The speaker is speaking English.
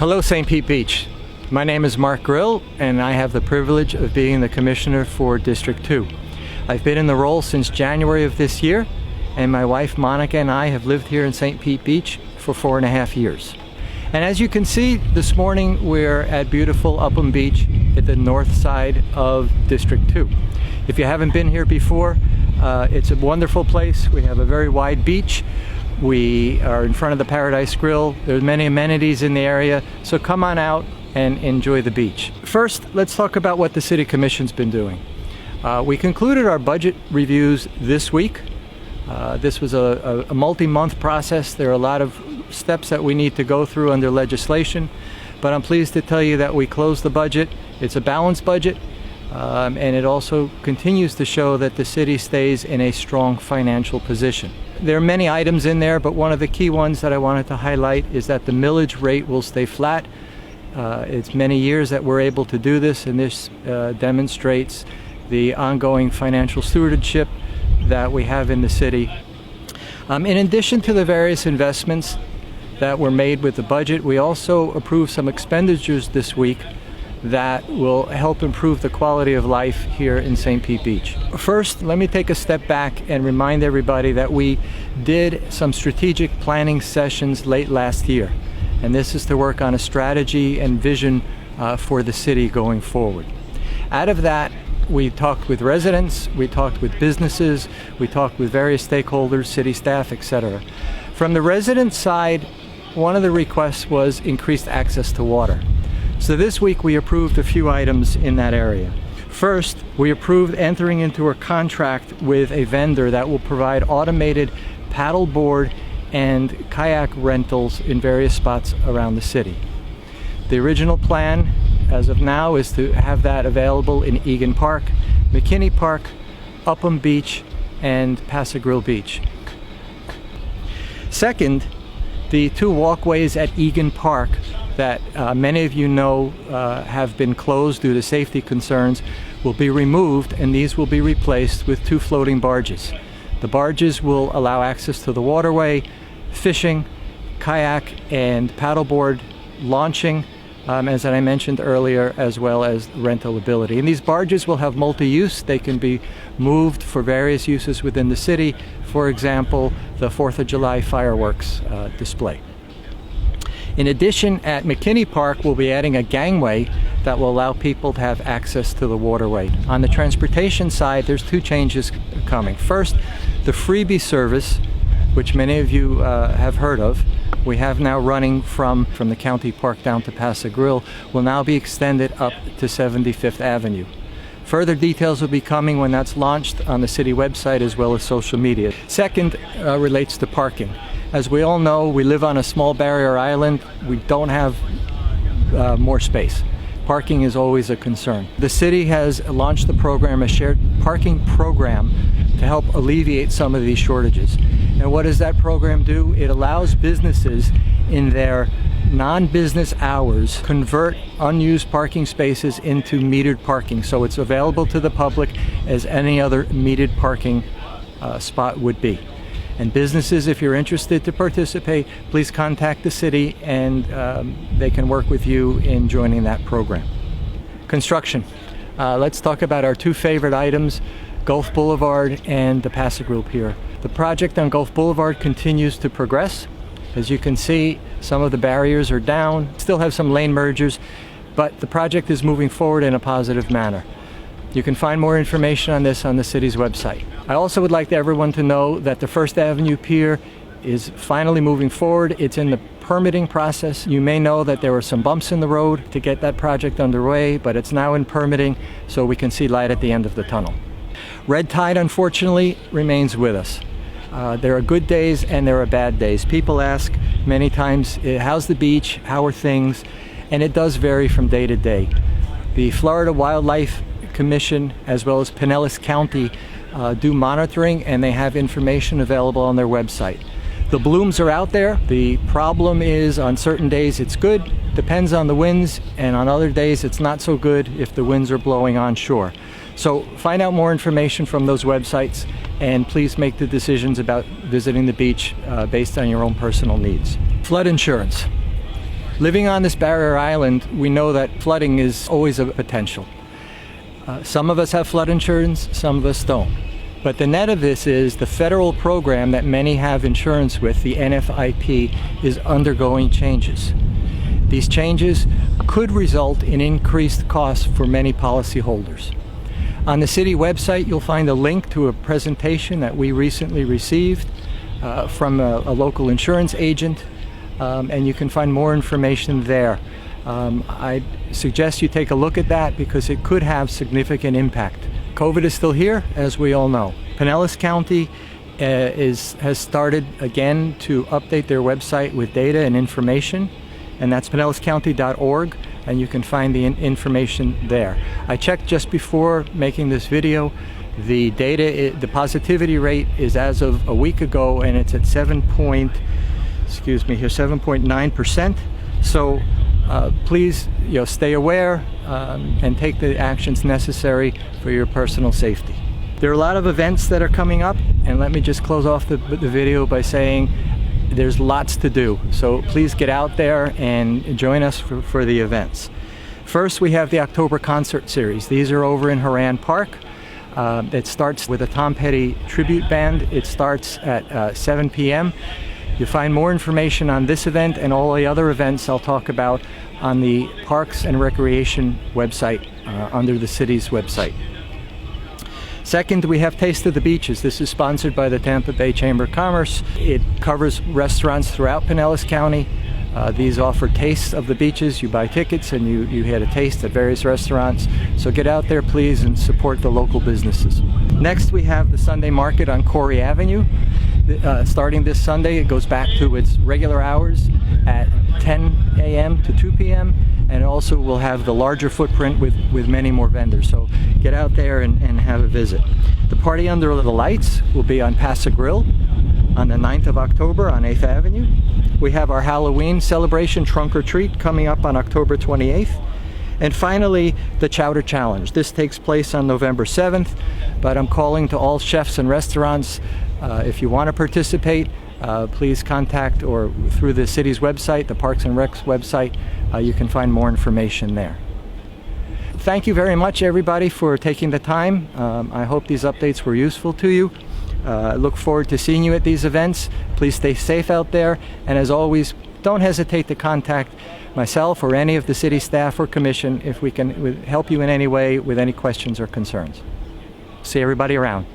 Hello, St. Pete Beach. My name is Mark Grill, and I have the privilege of being the Commissioner for District 2. I've been in the role since January of this year, and my wife Monica and I have lived here in St. Pete Beach for 4.5 years. And as you can see, this morning we're at beautiful Upham Beach at the north side of District 2. If you haven't been here before, it's a wonderful place. We have a very wide beach. We are in front of the Paradise Grill. There's many amenities in the area, so come on out and enjoy the beach. First, let's talk about what the City Commission's been doing. We concluded our budget reviews this week. This was a multi-month process. There are a lot of steps that we need to go through under legislation, but I'm pleased to tell you that we closed the budget. It's a balanced budget, and it also continues to show that the city stays in a strong financial position. There are many items in there, but one of the key ones that I wanted to highlight is that the millage rate will stay flat. It's many years that we're able to do this, and this demonstrates the ongoing financial stewardship that we have in the city. In addition to the various investments that were made with the budget, we also approved some expenditures this week that will help improve the quality of life here in St. Pete Beach. First, let me take a step back and remind everybody that we did some strategic planning sessions late last year, and this is to work on a strategy and vision for the city going forward. Out of that, we talked with residents, we talked with businesses, we talked with various stakeholders, city staff, etc. From the resident side, one of the requests was increased access to water. So this week we approved a few items in that area. First, we approved entering into a contract with a vendor that will provide automated paddleboard and kayak rentals in various spots around the city. The original plan, as of now, is to have that available in Egan Park, McKinney Park, Upham Beach, and Paso Grill Beach. Second, the two walkways at Egan Park that many of you know have been closed due to safety concerns will be removed, and these will be replaced with two floating barges. The barges will allow access to the waterway, fishing, kayak, and paddleboard launching, as I mentioned earlier, as well as rental ability. And these barges will have multi-use. They can be moved for various uses within the city, for example, the 4th of July fireworks display. In addition, at McKinney Park, we'll be adding a gangway that will allow people to have access to the waterway. On the transportation side, there's two changes coming. First, the Freebee service, which many of you have heard of, we have now running from the county park down to Paso Grill, will now be extended up to 75th Avenue. Further details will be coming when that's launched on the city website as well as social media. Second relates to parking. As we all know, we live on a small barrier island. We don't have more space. Parking is always a concern. The city has launched the program, a shared parking program, to help alleviate some of these shortages. And what does that program do? It allows businesses in their non-business hours convert unused parking spaces into metered parking, so it's available to the public as any other metered parking spot would be. And businesses, if you're interested to participate, please contact the city, and they can work with you in joining that program. Construction. Let's talk about our two favorite items, Gulf Boulevard and the Paso Pier. The project on Gulf Boulevard continues to progress. As you can see, some of the barriers are down, still have some lane mergers, but the project is moving forward in a positive manner. You can find more information on this on the city's website. I also would like everyone to know that the First Avenue Pier is finally moving forward. It's in the permitting process. You may know that there were some bumps in the road to get that project underway, but it's now in permitting, so we can see light at the end of the tunnel. Red tide, unfortunately, remains with us. There are good days and there are bad days. People ask many times, how's the beach? How are things? And it does vary from day to day. The Florida Wildlife Commission, as well as Pinellas County, do monitoring, and they have information available on their website. The blooms are out there. The problem is on certain days it's good, depends on the winds, and on other days it's not so good if the winds are blowing onshore. So find out more information from those websites, and please make the decisions about visiting the beach based on your own personal needs. Flood insurance. Living on this barrier island, we know that flooding is always a potential. Some of us have flood insurance, some of us don't. But the net of this is the federal program that many have insurance with, the NFIP, is undergoing changes. These changes could result in increased costs for many policyholders. On the city website, you'll find a link to a presentation that we recently received from a local insurance agent, and you can find more information there. I suggest you take a look at that because it could have significant impact. COVID is still here, as we all know. Pinellas County has started again to update their website with data and information, and that's pinellascounty.org, and you can find the information there. I checked just before making this video. The the positivity rate is as of a week ago, and it's at 7.9%. So please, stay aware and take the actions necessary for your personal safety. There are a lot of events that are coming up, and let me just close off the video by saying there's lots to do. So please get out there and join us for the events. First, we have the October concert series. These are over in Horan Park. It starts with a Tom Petty tribute band. It starts at 7 p.m. You'll find more information on this event and all the other events I'll talk about on the Parks and Recreation website under the city's website. Second, we have Taste of the Beaches. This is sponsored by the Tampa Bay Chamber of Commerce. It covers restaurants throughout Pinellas County. These offer tastes of the beaches. You buy tickets and you had a taste at various restaurants. So get out there, please, and support the local businesses. Next, we have the Sunday Market on Corey Avenue. Starting this Sunday, it goes back to its regular hours at 10 a.m. to 2 p.m. and also we'll have the larger footprint with many more vendors. So get out there and have a visit. The Party Under the Lights will be on Paso Grill on the 9th of October on 8th Avenue. We have our Halloween celebration Trunk or Treat coming up on October 28th. And finally, the Chowder Challenge. This takes place on November 7th, but I'm calling to all chefs and restaurants, if you want to participate, please contact or through the city's website, the Parks and Rec's website, you can find more information there. Thank you very much, everybody, for taking the time. I hope these updates were useful to you. I look forward to seeing you at these events. Please stay safe out there, and as always, don't hesitate to contact myself or any of the city staff or commission if we can help you in any way with any questions or concerns. See everybody around.